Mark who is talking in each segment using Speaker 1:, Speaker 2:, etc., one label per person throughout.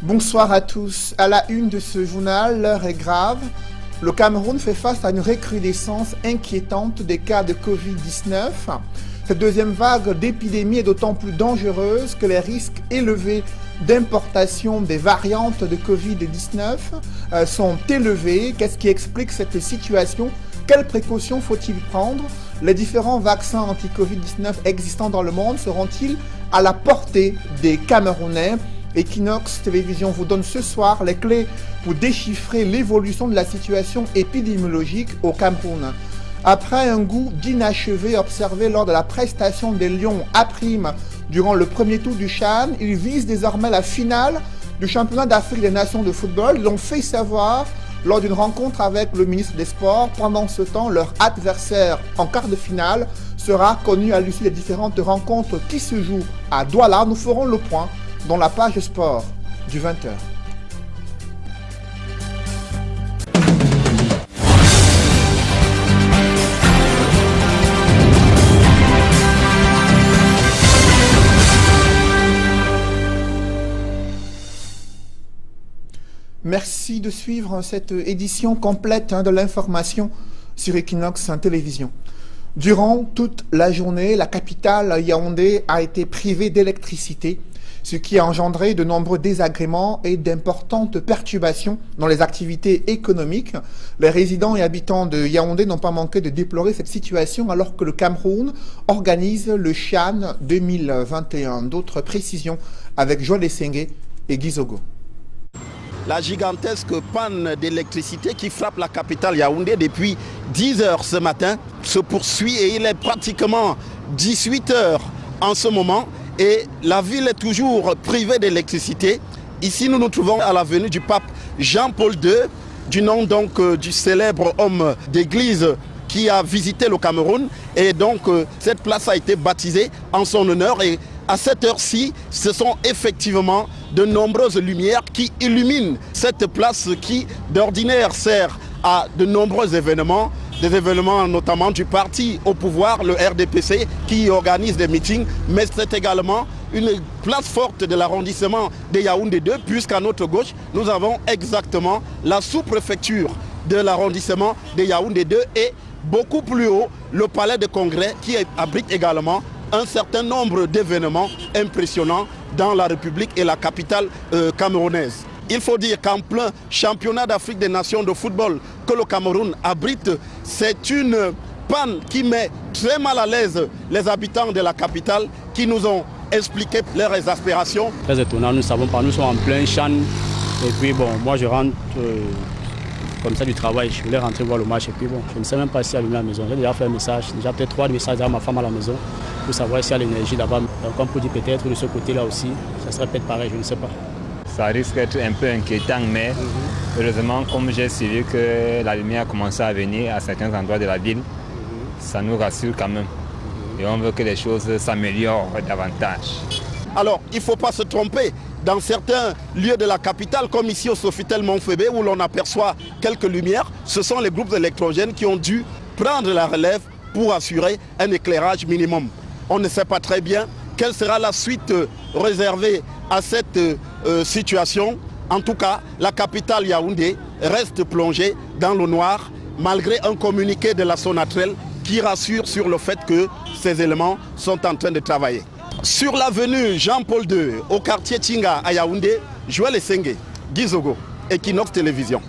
Speaker 1: Bonsoir à tous. À la une de ce journal, l'heure est grave. Le Cameroun fait face à une recrudescence inquiétante des cas de Covid-19. Cette deuxième vague d'épidémie est d'autant plus dangereuse que les risques élevés d'importation des variantes de Covid-19 sont élevés. Qu'est-ce qui explique cette situation? Quelles précautions faut-il prendre? Les différents vaccins anti-Covid-19 existants dans le monde seront-ils à la portée des Camerounais? Equinox Télévision vous donne ce soir les clés pour déchiffrer l'évolution de la situation épidémiologique au Cameroun. Après un goût d'inachevé observé lors de la prestation des Lions A' durant le premier tour du CHAN, ils visent désormais la finale du championnat d'Afrique des nations de football. Ils l'ont fait savoir lors d'une rencontre avec le ministre des Sports. Pendant ce temps, leur adversaire en quart de finale sera connu à l'issue des différentes rencontres qui se jouent à Douala. Nous ferons le point dans la page sport du 20h. Merci de suivre cette édition complète de l'information sur Equinox Télévision. Durant toute la journée, la capitale Yaoundé a été privée d'électricité, ce qui a engendré de nombreux désagréments et d'importantes perturbations dans les activités économiques. Les résidents et habitants de Yaoundé n'ont pas manqué de déplorer cette situation alors que le Cameroun organise le CHAN 2021. D'autres précisions avec Joël Essengue et Gizogo.
Speaker 2: La gigantesque panne d'électricité qui frappe la capitale Yaoundé depuis 10 heures ce matin se poursuit et il est pratiquement 18 heures en ce moment. Et la ville est toujours privée d'électricité. Ici, nous nous trouvons à l'avenue du pape Jean-Paul II, du nom donc du célèbre homme d'église qui a visité le Cameroun. Et donc, cette place a été baptisée en son honneur. Et à cette heure-ci, ce sont effectivement de nombreuses lumières qui illuminent cette place qui, d'ordinaire, sert à de nombreux événements. Des événements notamment du parti au pouvoir, le RDPC, qui organise des meetings, mais c'est également une place forte de l'arrondissement de Yaoundé 2, puisqu'à notre gauche, nous avons exactement la sous-préfecture de l'arrondissement de Yaoundé 2 et beaucoup plus haut, le palais de congrès qui abrite également un certain nombre d'événements impressionnants dans la République et la capitale camerounaise. Il faut dire qu'en plein championnat d'Afrique des nations de football que le Cameroun abrite, c'est une panne qui met très mal à l'aise les habitants de la capitale qui nous ont expliqué leurs exaspérations.
Speaker 3: Très étonnant, nous ne savons pas, nous sommes en plein CHAN et puis bon, moi je rentre comme ça du travail, je voulais rentrer voir le match et puis bon, je ne sais même pas si allumer à la maison. J'ai déjà fait un message, déjà peut-être 3 messages à ma femme à la maison pour savoir s'il y a l'énergie là-bas. Donc on peut dire peut-être de ce côté-là aussi, ça serait peut-être pareil, je ne sais pas.
Speaker 4: Ça risque d'être un peu inquiétant, mais heureusement, comme j'ai suivi que la lumière a commencé à venir à certains endroits de la ville, ça nous rassure quand même. Et on veut que les choses s'améliorent davantage.
Speaker 2: Alors, il ne faut pas se tromper. Dans certains lieux de la capitale, comme ici au Sofitel Montfébé, où l'on aperçoit quelques lumières, ce sont les groupes électrogènes qui ont dû prendre la relève pour assurer un éclairage minimum. On ne sait pas très bien quelle sera la suite réservée à cette situation. En tout cas, la capitale Yaoundé reste plongée dans le noir malgré un communiqué de la Sonatrel qui rassure sur le fait que ces éléments sont en train de travailler. Sur l'avenue Jean-Paul II, au quartier Tinga à Yaoundé, Joël Essengue, Gizogo, Equinox Télévision.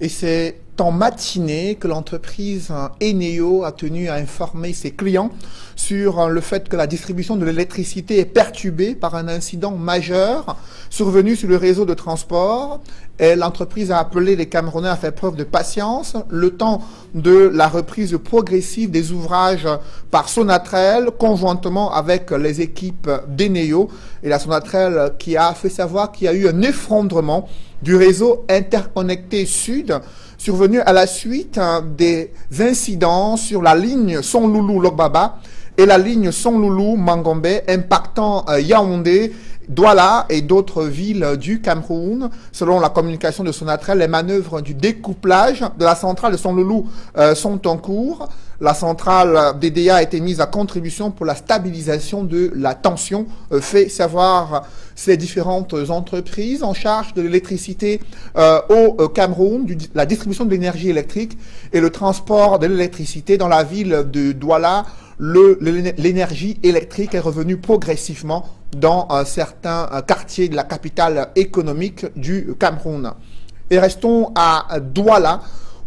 Speaker 1: Et c'est en matinée que l'entreprise Eneo a tenu à informer ses clients sur le fait que la distribution de l'électricité est perturbée par un incident majeur survenu sur le réseau de transport. Et l'entreprise a appelé les Camerounais à faire preuve de patience le temps de la reprise progressive des ouvrages par Sonatrel, conjointement avec les équipes d'Eneo. Et la Sonatrel qui a fait savoir qu'il y a eu un effondrement du réseau interconnecté sud survenu à la suite des incidents sur la ligne Sonloulou-Logbaba et la ligne Sonloulou-Mangombe impactant Yaoundé, Douala et d'autres villes du Cameroun. Selon la communication de Sonatrel, les manœuvres du découplage de la centrale de Sonloulou sont en cours. La centrale DDA a été mise à contribution pour la stabilisation de la tension, fait savoir ces différentes entreprises en charge de l'électricité au Cameroun, la distribution de l'énergie électrique et le transport de l'électricité dans la ville de Douala. L'énergie électrique est revenue progressivement dans certains quartiers de la capitale économique du Cameroun. Et restons à Douala,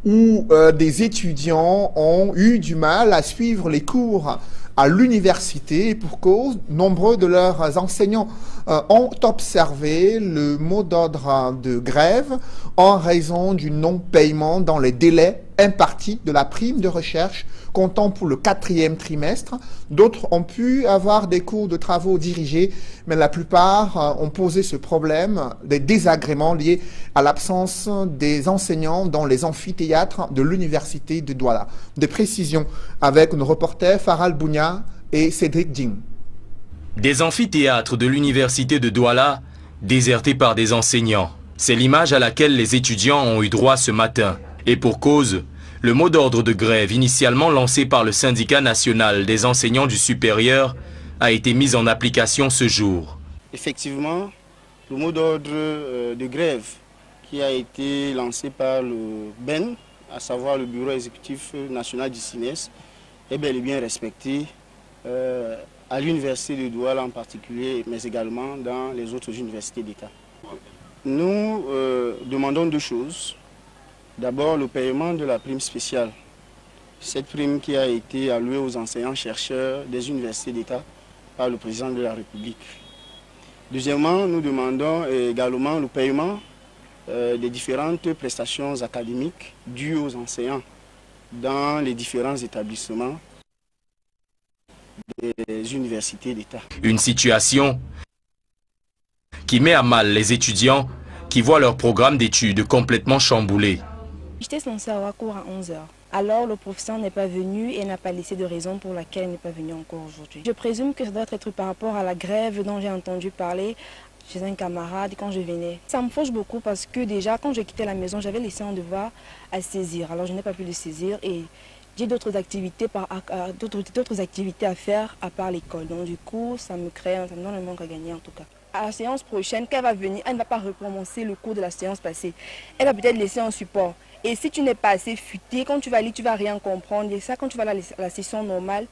Speaker 1: où des étudiants ont eu du mal à suivre les cours à l'université et pour cause, nombreux de leurs enseignants ont observé le mot d'ordre de grève en raison du non-paiement dans les délais impartis de la prime de recherche comptant pour le 4e trimestre. D'autres ont pu avoir des cours de travaux dirigés, mais la plupart ont posé ce problème des désagréments liés à l'absence des enseignants dans les amphithéâtres de l'université de Douala. Des précisions avec nos reporters Faral Bounia et Cédric Ding.
Speaker 5: Des amphithéâtres de l'université de Douala désertés par des enseignants. C'est l'image à laquelle les étudiants ont eu droit ce matin. Et pour cause, le mot d'ordre de grève initialement lancé par le syndicat national des enseignants du supérieur a été mis en application ce jour.
Speaker 6: Effectivement, le mot d'ordre de grève qui a été lancé par le BEN, à savoir le Bureau exécutif national du SINES, est bel et bien respecté à l'université de Douala en particulier, mais également dans les autres universités d'État. Nous demandons deux choses. D'abord, le paiement de la prime spéciale. Cette prime qui a été allouée aux enseignants-chercheurs des universités d'État par le président de la République. Deuxièmement, nous demandons également le paiement des différentes prestations académiques dues aux enseignants dans les différents établissements des universités d'État.
Speaker 5: Une situation qui met à mal les étudiants qui voient leur programme d'études complètement chamboulé.
Speaker 7: J'étais censée avoir cours à 11 h. Alors le professeur n'est pas venu et n'a pas laissé de raison pour laquelle il n'est pas venu encore aujourd'hui. Je présume que ça doit être par rapport à la grève dont j'ai entendu parler chez un camarade quand je venais. Ça me fauche beaucoup parce que déjà quand je quittais la maison, j'avais laissé un devoir à saisir. Alors je n'ai pas pu le saisir et j'ai d'autres activités à faire à part l'école. Donc du coup, ça me donne un manque à gagner en tout cas. À la séance prochaine, quand elle va venir, elle ne va pas recommencer le cours de la séance passée. Elle va peut-être laisser un support. Et si tu n'es pas assez futé, quand tu vas lire, tu ne vas rien comprendre. Et ça, quand tu vas à la session normale,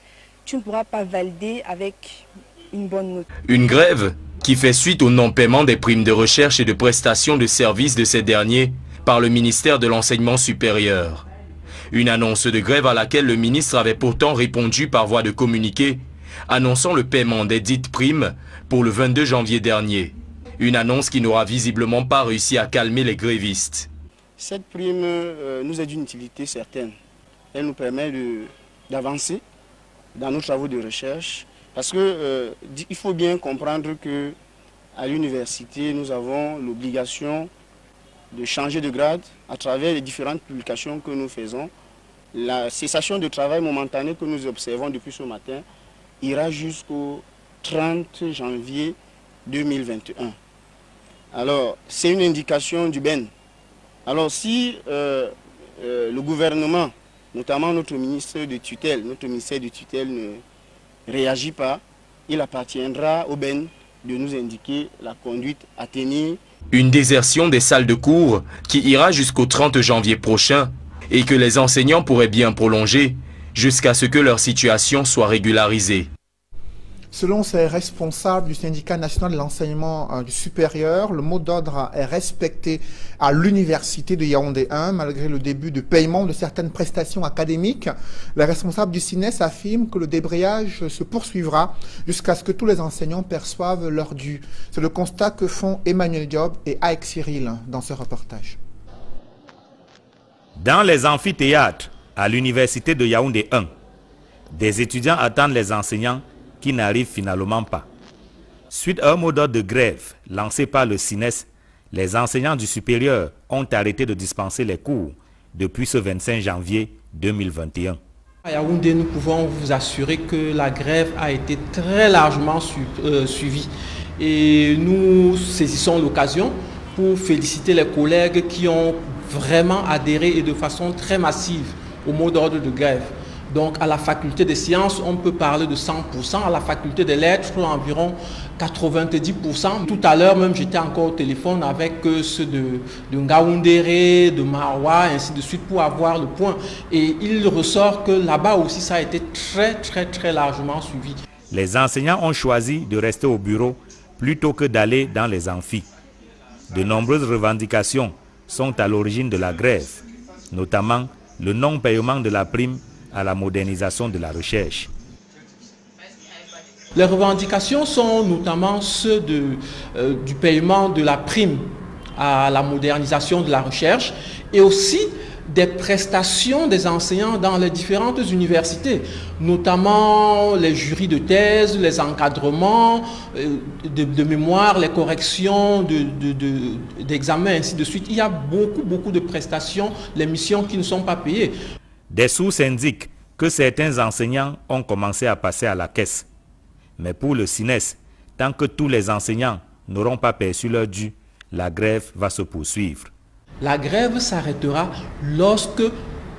Speaker 7: tu ne pourras pas valider avec une bonne note.
Speaker 5: Une grève qui fait suite au non-paiement des primes de recherche et de prestations de services de ces derniers par le ministère de l'Enseignement supérieur. Une annonce de grève à laquelle le ministre avait pourtant répondu par voie de communiqué, annonçant le paiement des dites primes pour le 22 janvier dernier. Une annonce qui n'aura visiblement pas réussi à calmer les grévistes.
Speaker 6: Cette prime nous est d'une utilité certaine. Elle nous permet d'avancer dans nos travaux de recherche. Parce qu'il faut bien comprendre qu'à l'université, nous avons l'obligation de changer de grade à travers les différentes publications que nous faisons. La cessation de travail momentanée que nous observons depuis ce matin ira jusqu'au 30 janvier 2021. Alors, c'est une indication du BEN. Alors, si le gouvernement, notamment notre ministère de tutelle ne réagit pas, il appartiendra au BEN de nous indiquer la conduite à tenir.
Speaker 5: Une désertion des salles de cours qui ira jusqu'au 30 janvier prochain et que les enseignants pourraient bien prolonger jusqu'à ce que leur situation soit régularisée.
Speaker 1: Selon ces responsables du syndicat national de l'enseignement supérieur, le mot d'ordre est respecté à l'université de Yaoundé 1 malgré le début de paiement de certaines prestations académiques. Les responsables du SINES affirment que le débrayage se poursuivra jusqu'à ce que tous les enseignants perçoivent leur dû. C'est le constat que font Emmanuel Diop et Aïk Cyril dans ce reportage.
Speaker 8: Dans les amphithéâtres à l'université de Yaoundé 1, des étudiants attendent les enseignants qui n'arrivent finalement pas. Suite à un mot d'ordre de grève lancé par le SINES, les enseignants du supérieur ont arrêté de dispenser les cours depuis ce 25 janvier 2021.
Speaker 9: À Yaoundé, nous pouvons vous assurer que la grève a été très largement suivie. Et nous saisissons l'occasion pour féliciter les collègues qui ont vraiment adhéré et de façon très massive au mot d'ordre de grève. Donc à la faculté des sciences, on peut parler de 100%, à la faculté des lettres, environ 90%. Tout à l'heure même, j'étais encore au téléphone avec ceux de Ngaoundéré, de Maroua, ainsi de suite, pour avoir le point. Et il ressort que là-bas aussi, ça a été très largement suivi.
Speaker 8: Les enseignants ont choisi de rester au bureau plutôt que d'aller dans les amphis. De nombreuses revendications sont à l'origine de la grève, notamment le non-paiement de la prime à la modernisation de la recherche.
Speaker 9: Les revendications sont notamment ceux du paiement de la prime à la modernisation de la recherche et aussi des prestations des enseignants dans les différentes universités, notamment les jurys de thèse, les encadrements de mémoire, les corrections d'examens, ainsi de suite. Il y a beaucoup de prestations, les missions qui ne sont pas payées.
Speaker 8: Des sources indiquent que certains enseignants ont commencé à passer à la caisse. Mais pour le SINES, tant que tous les enseignants n'auront pas perçu leur dû, la grève va se poursuivre.
Speaker 9: La grève s'arrêtera lorsque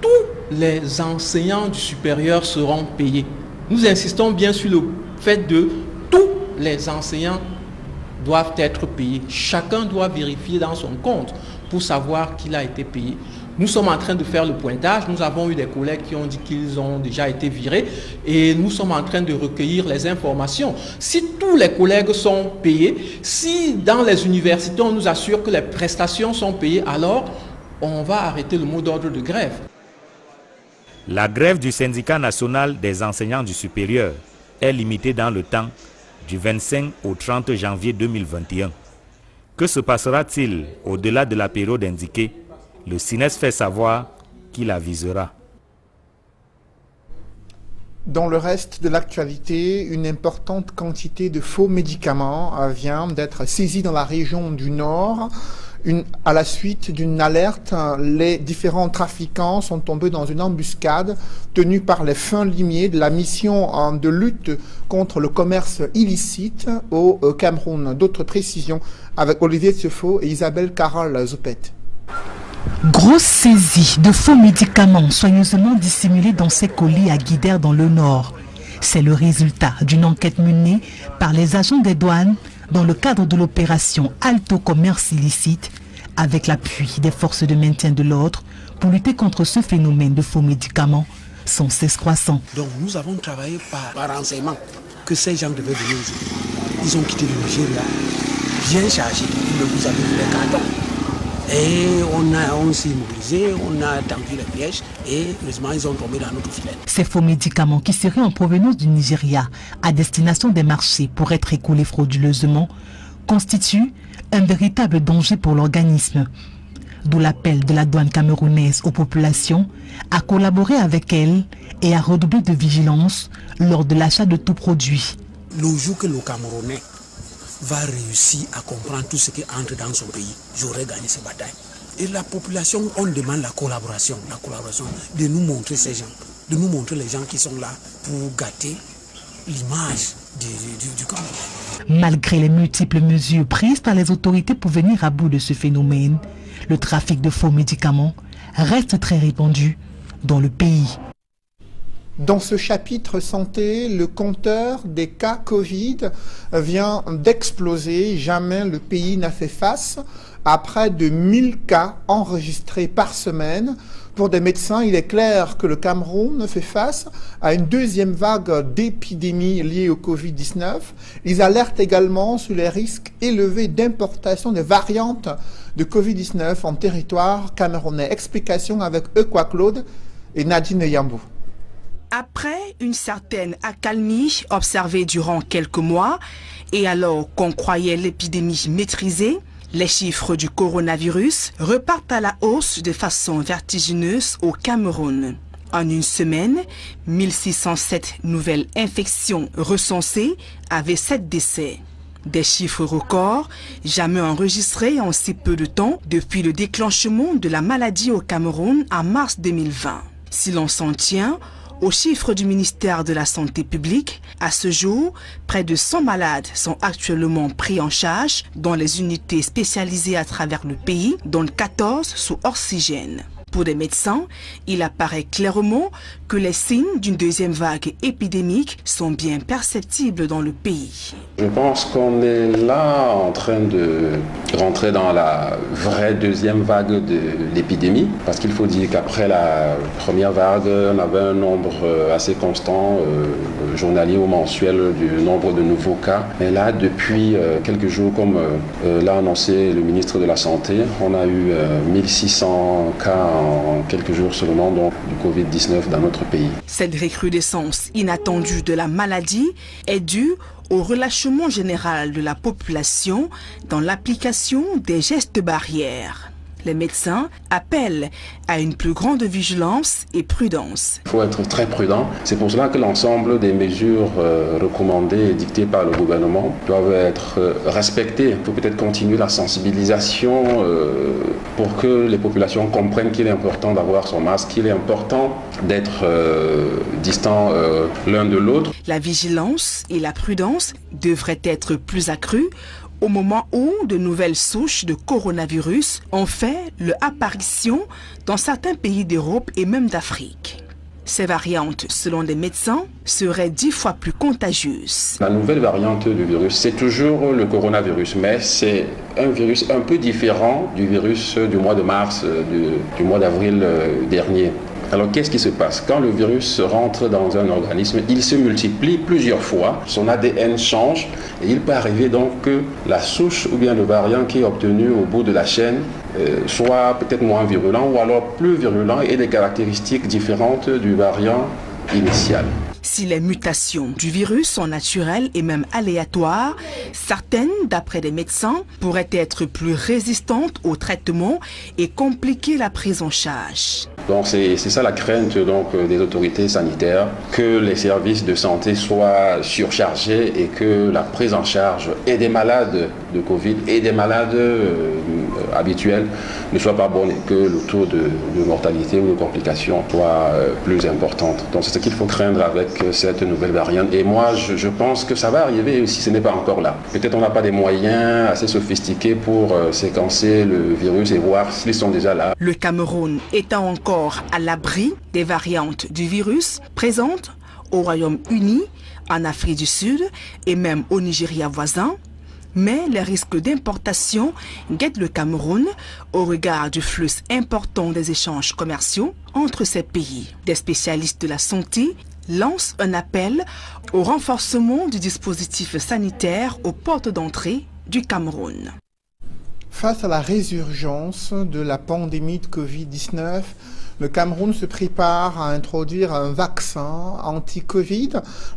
Speaker 9: tous les enseignants du supérieur seront payés. Nous insistons bien sur le fait que tous les enseignants doivent être payés. Chacun doit vérifier dans son compte pour savoir qu'il a été payé. Nous sommes en train de faire le pointage. Nous avons eu des collègues qui ont dit qu'ils ont déjà été virés et nous sommes en train de recueillir les informations. Si tous les collègues sont payés, si dans les universités on nous assure que les prestations sont payées, alors on va arrêter le mot d'ordre de grève.
Speaker 8: La grève du syndicat national des enseignants du supérieur est limitée dans le temps du 25 au 30 janvier 2021. Que se passera-t-il au-delà de la période indiquée? Le SINES fait savoir qu'il avisera.
Speaker 1: Dans le reste de l'actualité, une importante quantité de faux médicaments vient d'être saisie dans la région du Nord. À la suite d'une alerte, les différents trafiquants sont tombés dans une embuscade tenue par les fins limiers de la mission de lutte contre le commerce illicite au Cameroun. D'autres précisions avec Olivier Tsefo et Isabelle Carole-Zopet.
Speaker 10: Grosse saisie de faux médicaments soigneusement dissimulés dans ces colis à Guidère dans le Nord. C'est le résultat d'une enquête menée par les agents des douanes dans le cadre de l'opération Alto Commerce illicite avec l'appui des forces de maintien de l'ordre pour lutter contre ce phénomène de faux médicaments sans cesse croissant.
Speaker 11: Donc nous avons travaillé par renseignement que ces gens devaient venir aujourd'hui. Ils ont quitté le Nigeria bien chargés. Vous avez vu les cartons. Et on s'est mobilisé, on a tendu les pièges et heureusement ils ont tombé dans notre filet.
Speaker 10: Ces faux médicaments qui seraient en provenance du Nigeria à destination des marchés pour être écoulés frauduleusement constituent un véritable danger pour l'organisme. D'où l'appel de la douane camerounaise aux populations à collaborer avec elle et à redoubler de vigilance lors de l'achat de tout produit.
Speaker 11: Le jour que le Camerounais va réussir à comprendre tout ce qui entre dans son pays, j'aurai gagné cette bataille. Et la population, on demande la collaboration, de nous montrer ces gens, de nous montrer les gens qui sont là pour gâter l'image du Cameroun.
Speaker 10: Malgré les multiples mesures prises par les autorités pour venir à bout de ce phénomène, le trafic de faux médicaments reste très répandu dans le pays.
Speaker 1: Dans ce chapitre santé, le compteur des cas Covid vient d'exploser. Jamais le pays n'a fait face à près de 1000 cas enregistrés par semaine. Pour des médecins, il est clair que le Cameroun fait face à une deuxième vague d'épidémie liée au Covid-19. Ils alertent également sur les risques élevés d'importation des variantes de Covid-19 en territoire camerounais. Explication avec Eukwa Claude et Nadine Yambou.
Speaker 12: Après une certaine accalmie observée durant quelques mois, et alors qu'on croyait l'épidémie maîtrisée, les chiffres du coronavirus repartent à la hausse de façon vertigineuse au Cameroun. En une semaine, 1607 nouvelles infections recensées avec 7 décès. Des chiffres records jamais enregistrés en si peu de temps depuis le déclenchement de la maladie au Cameroun en mars 2020. Si l'on s'en tient aux chiffres du ministère de la Santé publique, à ce jour, près de 100 malades sont actuellement pris en charge dans les unités spécialisées à travers le pays, dont 14 sous oxygène. Pour des médecins, il apparaît clairement que les signes d'une deuxième vague épidémique sont bien perceptibles dans le pays.
Speaker 13: Je pense qu'on est là en train de rentrer dans la vraie deuxième vague de l'épidémie, parce qu'il faut dire qu'après la première vague, on avait un nombre assez constant, journalier ou mensuel, du nombre de nouveaux cas. Mais là, depuis quelques jours, comme l'a annoncé le ministre de la Santé, on a eu 1600 cas en quelques jours seulement donc, du Covid-19 dans notre pays.
Speaker 12: Cette recrudescence inattendue de la maladie est due au relâchement général de la population dans l'application des gestes barrières. Les médecins appellent à une plus grande vigilance et prudence.
Speaker 13: Il faut être très prudent. C'est pour cela que l'ensemble des mesures recommandées et dictées par le gouvernement doivent être respectées. Il faut peut-être continuer la sensibilisation pour que les populations comprennent qu'il est important d'avoir son masque, qu'il est important d'être distant l'un de l'autre.
Speaker 12: La vigilance et la prudence devraient être plus accrues au moment où de nouvelles souches de coronavirus ont fait leur apparition dans certains pays d'Europe et même d'Afrique. Ces variantes, selon des médecins, seraient 10 fois plus contagieuses.
Speaker 13: La nouvelle variante du virus, c'est toujours le coronavirus, mais c'est un virus un peu différent du virus du mois de mars, du mois d'avril dernier. Alors qu'est-ce qui se passe? Quand le virus rentre dans un organisme, il se multiplie plusieurs fois, son ADN change et il peut arriver donc que la souche ou bien le variant qui est obtenu au bout de la chaîne soit peut-être moins virulent ou alors plus virulent et des caractéristiques différentes du variant initial.
Speaker 12: Si les mutations du virus sont naturelles et même aléatoires, certaines, d'après des médecins, pourraient être plus résistantes au traitement et compliquer la prise en charge.
Speaker 13: Donc c'est ça la crainte donc, des autorités sanitaires, que les services de santé soient surchargés et que la prise en charge et des malades de Covid et des malades habituels ne soit pas bonne et que le taux de mortalité ou de complications soit plus important. Donc c'est ce qu'il faut craindre avec cette nouvelle variante. Et moi je pense que ça va arriver si ce n'est pas encore là. Peut-être on n'a pas des moyens assez sophistiqués pour séquencer le virus et voir s'ils sont déjà là.
Speaker 12: Le Cameroun étant encore à l'abri des variantes du virus présentes au Royaume-Uni, en Afrique du Sud et même au Nigeria voisin, mais les risques d'importation guettent le Cameroun au regard du flux important des échanges commerciaux entre ces pays. Des spécialistes de la santé lancent un appel au renforcement du dispositif sanitaire aux portes d'entrée du Cameroun.
Speaker 1: Face à la résurgence de la pandémie de Covid-19, le Cameroun se prépare à introduire un vaccin anti-Covid.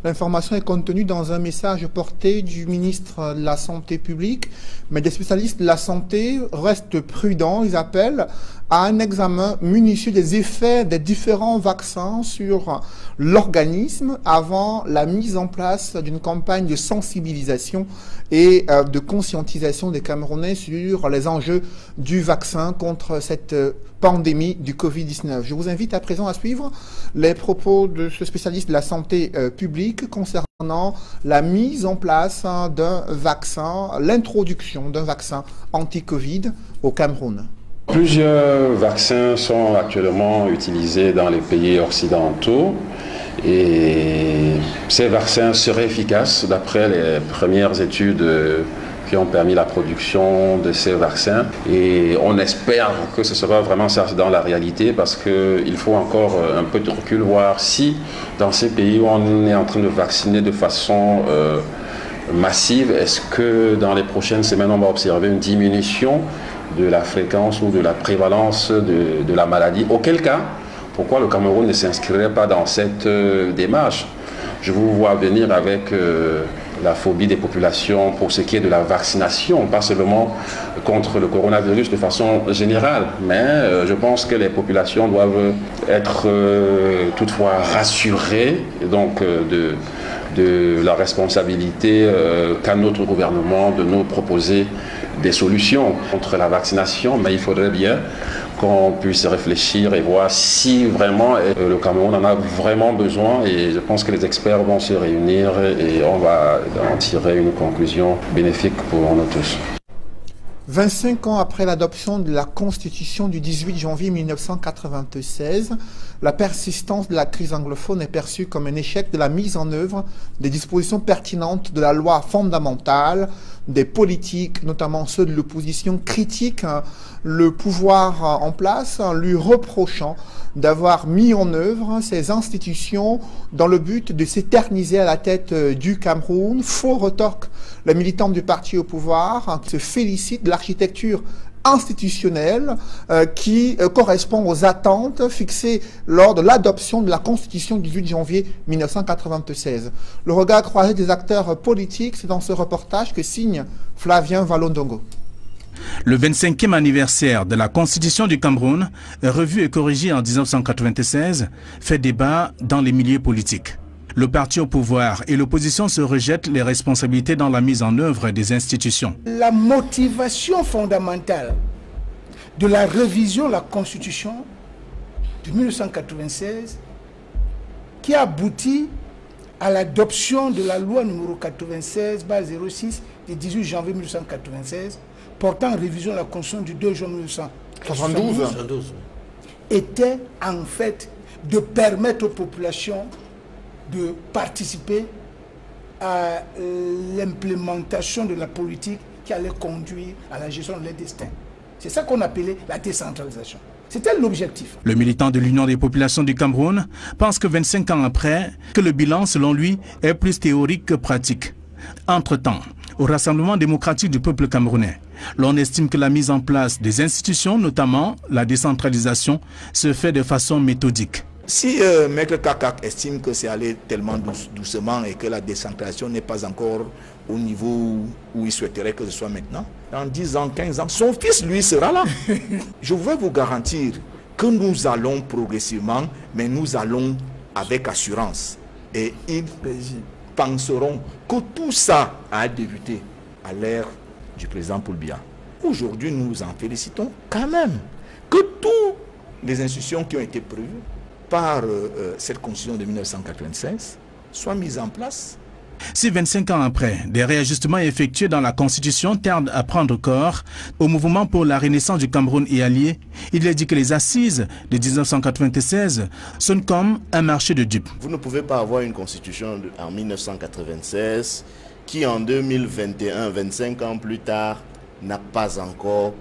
Speaker 1: L'information est contenue dans un message porté du ministre de la Santé publique, mais des spécialistes de la santé restent prudents. Ils appellent à un examen minutieux des effets des différents vaccins sur l'organisme avant la mise en place d'une campagne de sensibilisation et de conscientisation des Camerounais sur les enjeux du vaccin contre cette pandémie du Covid-19. Je vous invite à présent à suivre les propos de ce spécialiste de la santé publique concernant la mise en place d'un vaccin, l'introduction d'un vaccin anti-Covid au Cameroun.
Speaker 13: Plusieurs vaccins sont actuellement utilisés dans les pays occidentaux et ces vaccins seraient efficaces d'après les premières études qui ont permis la production de ces vaccins et on espère que ce sera vraiment ça dans la réalité parce qu'il faut encore un peu de recul voir si dans ces pays où on est en train de vacciner de façon massive, est-ce que dans les prochaines semaines on va observer une diminution de la fréquence ou de la prévalence de la maladie. Auquel cas, pourquoi le Cameroun ne s'inscrirait pas dans cette démarche? Je vous vois venir avec la phobie des populations pour ce qui est de la vaccination, pas seulement contre le coronavirus de façon générale, mais je pense que les populations doivent être toutefois rassurées donc, de la responsabilité qu'a notre gouvernement de nous proposer des solutions contre la vaccination, mais il faudrait bien qu'on puisse réfléchir et voir si vraiment le Cameroun en a vraiment besoin et je pense que les experts vont se réunir et on va en tirer une conclusion bénéfique pour nous tous.
Speaker 1: 25 ans après l'adoption de la Constitution du 18 janvier 1996, la persistance de la crise anglophone est perçue comme un échec de la mise en œuvre des dispositions pertinentes de la loi fondamentale. Des politiques, notamment ceux de l'opposition, critiquent le pouvoir en place, lui reprochant d'avoir mis en œuvre ces institutions dans le but de s'éterniser à la tête du Cameroun. Faux retorque la militante du parti au pouvoir, qui se félicite de l'architecture institutionnelle qui correspond aux attentes fixées lors de l'adoption de la Constitution du 18 janvier 1996. Le regard croisé des acteurs politiques, c'est dans ce reportage que signe Flavien Valondongo.
Speaker 14: Le 25e anniversaire de la Constitution du Cameroun, revue et corrigée en 1996, fait débat dans les milieux politiques. Le parti au pouvoir et l'opposition se rejettent les responsabilités dans la mise en œuvre des institutions.
Speaker 15: La motivation fondamentale de la révision de la Constitution de 1996 qui aboutit à l'adoption de la loi numéro 96/06 du 18 janvier 1996 portant révision de la Constitution du 2 juin 1972 était en fait de permettre aux populations de participer à l'implémentation de la politique qui allait conduire à la gestion de leur destin. C'est ça qu'on appelait la décentralisation. C'était l'objectif.
Speaker 14: Le militant de l'Union des populations du Cameroun pense que 25 ans après, que le bilan, selon lui, est plus théorique que pratique. Entre-temps, au Rassemblement démocratique du peuple camerounais, l'on estime que la mise en place des institutions, notamment la décentralisation, se fait de façon méthodique.
Speaker 16: Si Maître Kakak estime que c'est allé tellement doucement et que la décentralisation n'est pas encore au niveau où il souhaiterait que ce soit maintenant, dans 10 ans, 15 ans, son fils, lui, sera là. Je veux vous garantir que nous allons progressivement, mais nous allons avec assurance. Et ils penseront que tout ça a débuté à l'ère du président Paul Biya. Aujourd'hui, nous nous en félicitons quand même que toutes les institutions qui ont été prévues par cette constitution de 1996 soit mise en place.
Speaker 14: Si 25 ans après, des réajustements effectués dans la Constitution tardent à prendre corps, au mouvement pour la renaissance du Cameroun et alliés, il est dit que les assises de 1996 sonnent comme un marché de dupes.
Speaker 17: Vous ne pouvez pas avoir une constitution en 1996 qui en 2021, 25 ans plus tard, n'a pas encore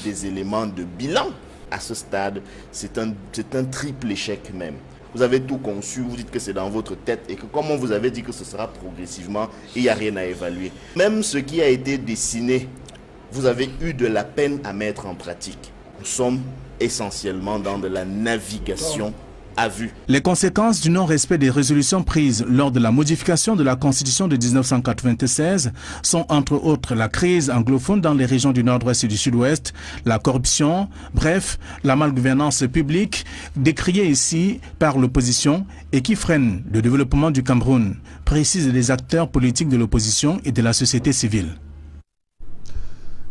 Speaker 17: des éléments de bilan. À ce stade, c'est un triple échec même. Vous avez tout conçu, vous dites que c'est dans votre tête et que comme on vous avait dit que ce sera progressivement, il n'y a rien à évaluer. Même ce qui a été dessiné, vous avez eu de la peine à mettre en pratique. Nous sommes essentiellement dans de la navigation à vue.
Speaker 14: Les conséquences du non-respect des résolutions prises lors de la modification de la Constitution de 1996 sont entre autres la crise anglophone dans les régions du nord-ouest et du sud-ouest, la corruption, bref, la malgouvernance publique, décriée ici par l'opposition et qui freine le développement du Cameroun, précisent les acteurs politiques de l'opposition et de la société civile.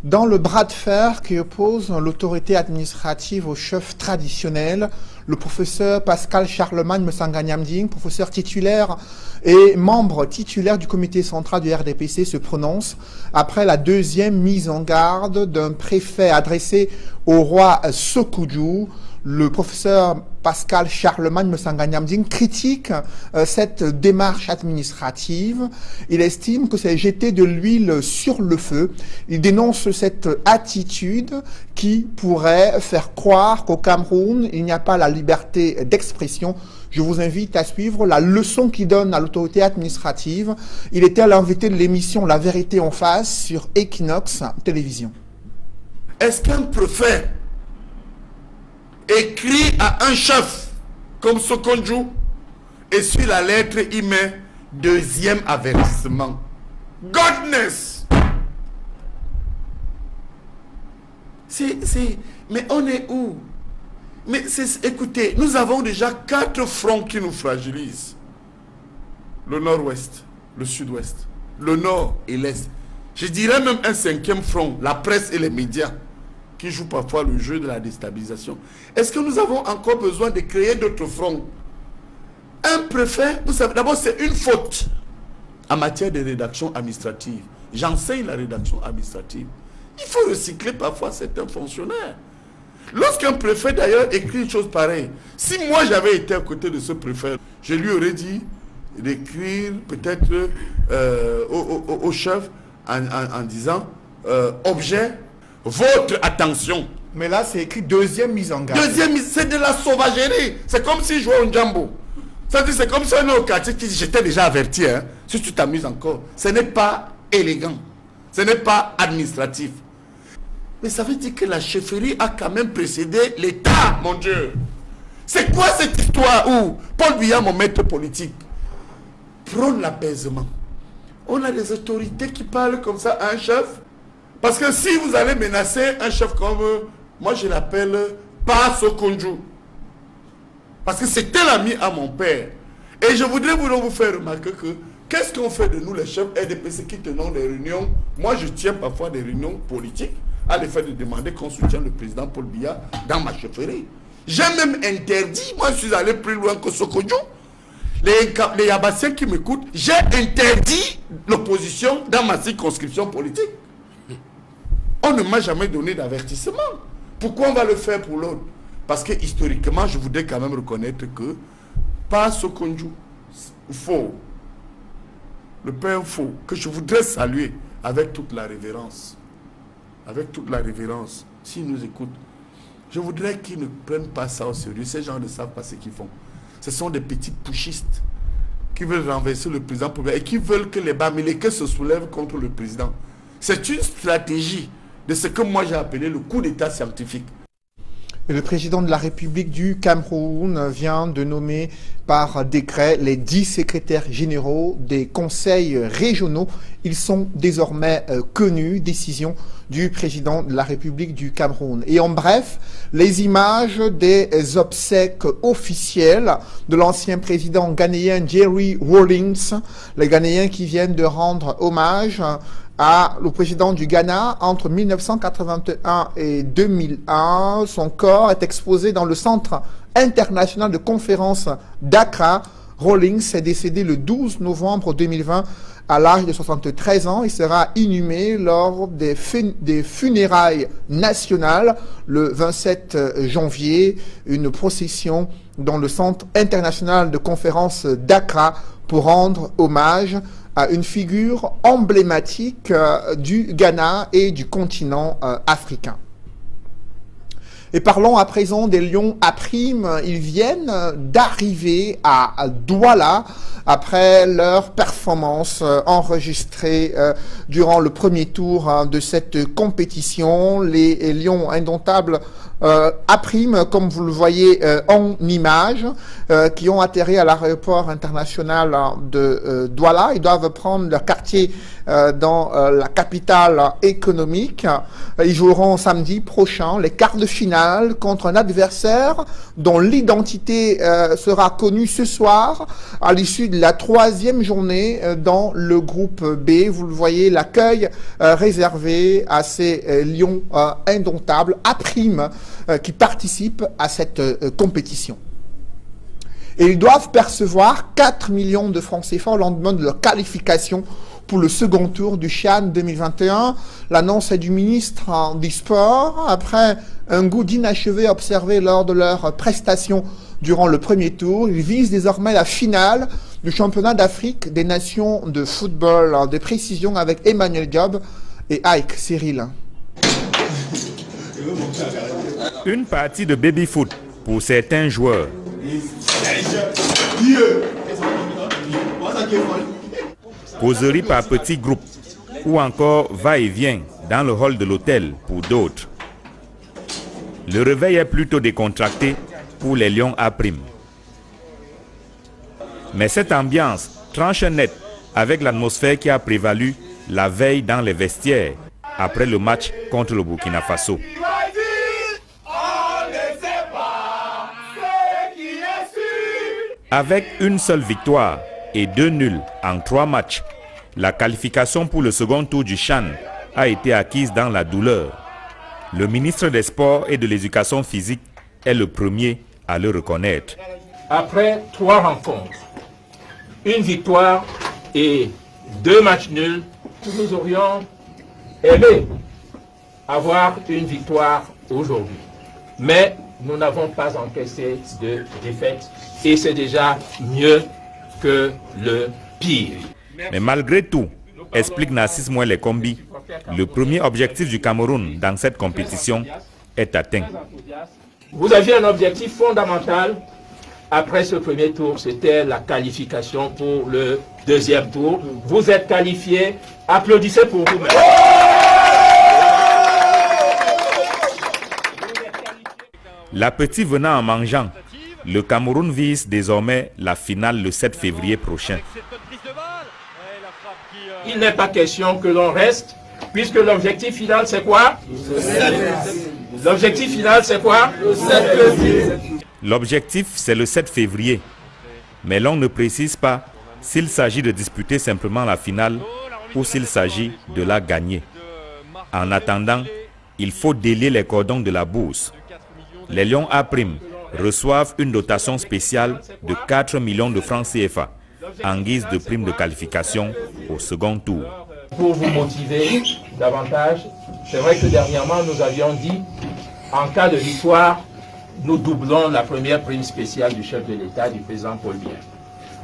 Speaker 1: Dans le bras de fer qui oppose l'autorité administrative au chef traditionnel, le professeur Pascal Charlemagne Msanga-Nyamding, professeur titulaire et membre titulaire du comité central du RDPC, se prononce après la deuxième mise en garde d'un préfet adressé au roi Sokoudjou. Le professeur Pascal Charlemagne Msanga-Nyamding critique cette démarche administrative. Il estime que c'est jeter de l'huile sur le feu. Il dénonce cette attitude qui pourrait faire croire qu'au Cameroun, il n'y a pas la liberté d'expression. Je vous invite à suivre la leçon qu'il donne à l'autorité administrative. Il était l'invité de l'émission La Vérité en face sur Equinox Télévision.
Speaker 18: Est-ce qu'un préfet écrit à un chef comme Sokoudjou et sur la lettre il met deuxième avertissement? Godness! Mais on est où? Mais écoutez, nous avons déjà 4 fronts qui nous fragilisent. Le nord-ouest, le sud-ouest, le nord et l'est. Je dirais même un 5e front, la presse et les médias, qui jouent parfois le jeu de la déstabilisation. Est-ce que nous avons encore besoin de créer d'autres fronts? Un préfet, vous savez, d'abord c'est une faute en matière de rédaction administrative. J'enseigne la rédaction administrative. Il faut recycler parfois certains fonctionnaires. Lorsqu'un préfet d'ailleurs écrit une chose pareille, si moi j'avais été à côté de ce préfet, je lui aurais dit d'écrire peut-être au chef en disant objet, votre attention.
Speaker 1: Mais là c'est écrit deuxième mise en garde.
Speaker 18: Deuxième mise, c'est de la sauvagerie. C'est comme si je jouais au Djambo. C'est comme si on est au quartier qui dit j'étais déjà averti, hein, si tu t'amuses encore. Ce n'est pas élégant. Ce n'est pas administratif. Mais ça veut dire que la chefferie a quand même précédé l'État, mon Dieu. C'est quoi cette histoire où Paul Biya, mon maître politique, prône l'apaisement? On a des autorités qui parlent comme ça à un chef. Parce que si vous allez menacer un chef comme, moi je l'appelle Paso Konju. Parce que c'était l'ami à mon père. Et je voudrais vous faire remarquer que, qu'est-ce qu'on fait de nous les chefs RDPC qui tenons des réunions? Moi je tiens parfois des réunions politiques à l'effet de demander qu'on soutienne le président Paul Biya dans ma chefferie. J'ai même interdit, moi je suis allé plus loin que Sokodjo. Les Yabassiens qui m'écoutent, j'ai interdit l'opposition dans ma circonscription politique. On ne m'a jamais donné d'avertissement. Pourquoi on va le faire pour l'autre? Parce que historiquement, je voudrais quand même reconnaître que pas Sokodjo, faux, le père faux, que je voudrais saluer avec toute la révérence. Avec toute la révérence, s'ils nous écoutent, je voudrais qu'ils ne prennent pas ça au sérieux. Ces gens ne savent pas ce qu'ils font. Ce sont des petits pushistes qui veulent renverser le président et qui veulent que les Bamileke se soulèvent contre le président. C'est une stratégie de ce que moi j'ai appelé le coup d'état scientifique.
Speaker 1: Et le président de la République du Cameroun vient de nommer par décret les 10 secrétaires généraux des conseils régionaux. Ils sont désormais connus, décision du président de la République du Cameroun. Et en bref, les images des obsèques officielles de l'ancien président ghanéen Jerry Rawlings, les Ghanéens qui viennent de rendre hommage le président du Ghana entre 1981 et 2001. Son corps est exposé dans le centre international de conférence d'Accra. Rawlings est décédé le 12 novembre 2020 à l'âge de 73 ans. Il sera inhumé lors des funérailles nationales le 27 janvier. Une procession dans le centre international de conférence d'Accra pour rendre hommage à une figure emblématique du Ghana et du continent africain. Et parlons à présent des Lions à prime. Ils viennent d'arriver à Douala après leur performance enregistrée durant le premier tour de cette compétition. Les Lions indomptables à prime, comme vous le voyez en image, qui ont atterri à l'aéroport international de Douala. Ils doivent prendre leur quartier dans la capitale économique. Ils joueront samedi prochain les quarts de finale contre un adversaire dont l'identité sera connue ce soir à l'issue de la 3e journée dans le groupe B. Vous le voyez, l'accueil réservé à ces Lions indomptables à prime qui participent à cette compétition. Et ils doivent percevoir 4 millions de francs CFA au lendemain de leur qualification pour le second tour du CHAN 2021. L'annonce est du ministre du Sport après un goût d'inachevé observé lors de leur prestation durant le premier tour. Ils visent désormais la finale du championnat d'Afrique des nations de football. Des précisions avec Emmanuel Diop et Ike Cyril.
Speaker 8: Une partie de baby-foot pour certains joueurs. Causerie par petits groupes ou encore va-et-vient dans le hall de l'hôtel pour d'autres. Le réveil est plutôt décontracté pour les Lions à prime. Mais cette ambiance tranche net avec l'atmosphère qui a prévalu la veille dans les vestiaires après le match contre le Burkina Faso. Avec une seule victoire et 2 nuls en 3 matchs, la qualification pour le second tour du CHAN a été acquise dans la douleur. Le ministre des Sports et de l'Éducation physique est le premier à le reconnaître.
Speaker 19: Après 3 rencontres, une victoire et 2 matchs nuls, nous aurions aimé avoir une victoire aujourd'hui. Mais nous n'avons pas encaissé de défaite et c'est déjà mieux que le pire.
Speaker 8: Mais malgré tout, explique Narcisse Mouele Kombi, le premier objectif du Cameroun dans cette compétition est atteint.
Speaker 19: Vous aviez un objectif fondamental après ce premier tour, c'était la qualification pour le deuxième tour. Vous êtes qualifiés, applaudissez pour vous-même.
Speaker 8: L'appétit venant en mangeant, le Cameroun vise désormais la finale le 7 février prochain.
Speaker 19: Il n'est pas question que l'on reste, puisque l'objectif final c'est quoi? L'objectif final c'est quoi?
Speaker 8: L'objectif c'est le 7 février, mais l'on ne précise pas s'il s'agit de disputer simplement la finale ou s'il s'agit de la gagner. En attendant, il faut délier les cordons de la bourse. Les Lions A' reçoivent une dotation spéciale de 4 millions de francs CFA en guise de prime de qualification au second tour.
Speaker 19: Pour vous motiver davantage, c'est vrai que dernièrement nous avions dit, en cas de victoire, nous doublons la première prime spéciale du chef de l'État, du président Paul Biya.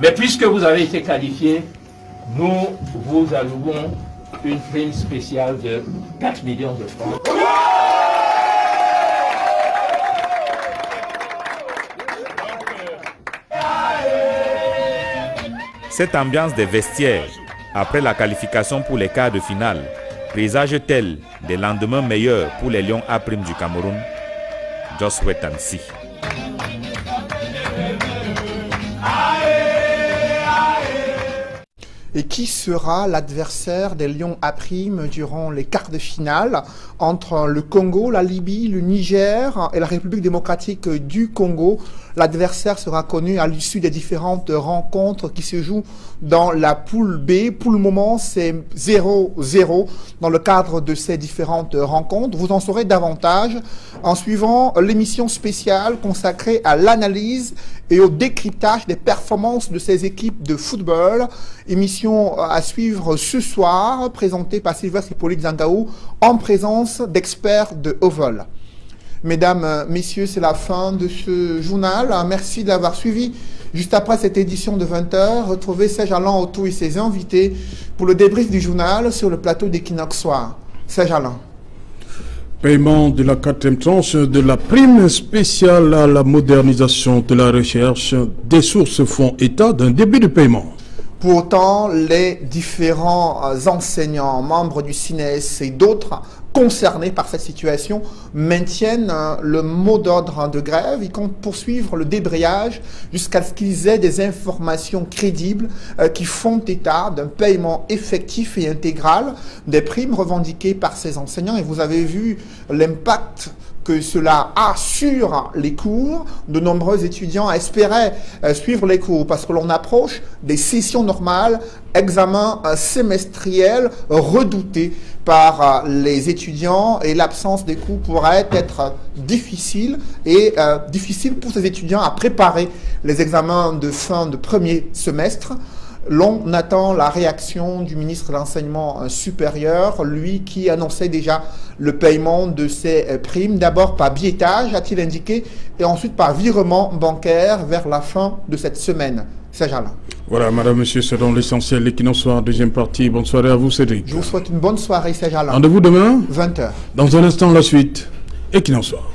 Speaker 19: Mais puisque vous avez été qualifié, nous vous allouons une prime spéciale de 4 millions de francs.
Speaker 8: Cette ambiance des vestiaires, après la qualification pour les quarts de finale, présage-t-elle des lendemains meilleurs pour les Lions A' du Cameroun? Josué Tansi.
Speaker 1: Et qui sera l'adversaire des Lions A' durant les quarts de finale entre le Congo, la Libye, le Niger et la République démocratique du Congo? L'adversaire sera connu à l'issue des différentes rencontres qui se jouent dans la poule B. Pour le moment, c'est 0-0 dans le cadre de ces différentes rencontres. Vous en saurez davantage en suivant l'émission spéciale consacrée à l'analyse et au décryptage des performances de ces équipes de football. Émission à suivre ce soir, présentée par Sylvestre Hippolyte Zangaou en présence d'experts de haut vol. Mesdames, messieurs, c'est la fin de ce journal. Merci d'avoir suivi. Juste après cette édition de 20h, retrouvez Serge Alain Autou et ses invités pour le débrief du journal sur le plateau d'Equinox Soir. Serge Alain.
Speaker 20: Paiement de la 4e tranche de la prime spéciale à la modernisation de la recherche. Des sources font état d'un début de paiement.
Speaker 1: Pourtant, les différents enseignants, membres du CINES et d'autres concernés par cette situation maintiennent le mot d'ordre de grève. Ils comptent poursuivre le débrayage jusqu'à ce qu'ils aient des informations crédibles qui font état d'un paiement effectif et intégral des primes revendiquées par ces enseignants. Et vous avez vu l'impact que cela a sur les cours. De nombreux étudiants espéraient suivre les cours parce que l'on approche des sessions normales, examens semestriels redoutés par les étudiants, et l'absence des cours pourrait être difficile et difficile pour ces étudiants à préparer les examens de fin de premier semestre. L'on attend la réaction du ministre de l'Enseignement supérieur, lui qui annonçait déjà le paiement de ces primes, d'abord par biétage, a-t-il indiqué, et ensuite par virement bancaire vers la fin de cette semaine. Serge Alain.
Speaker 20: Voilà, madame, monsieur, c'est dans l'essentiel. L'Equinox Soir, deuxième partie. Bonne soirée à vous, Cédric.
Speaker 1: Je vous souhaite une bonne soirée, Serge Alain.
Speaker 20: Rendez-vous demain,
Speaker 1: 20h.
Speaker 20: Dans un instant, la suite. Equinox Soir.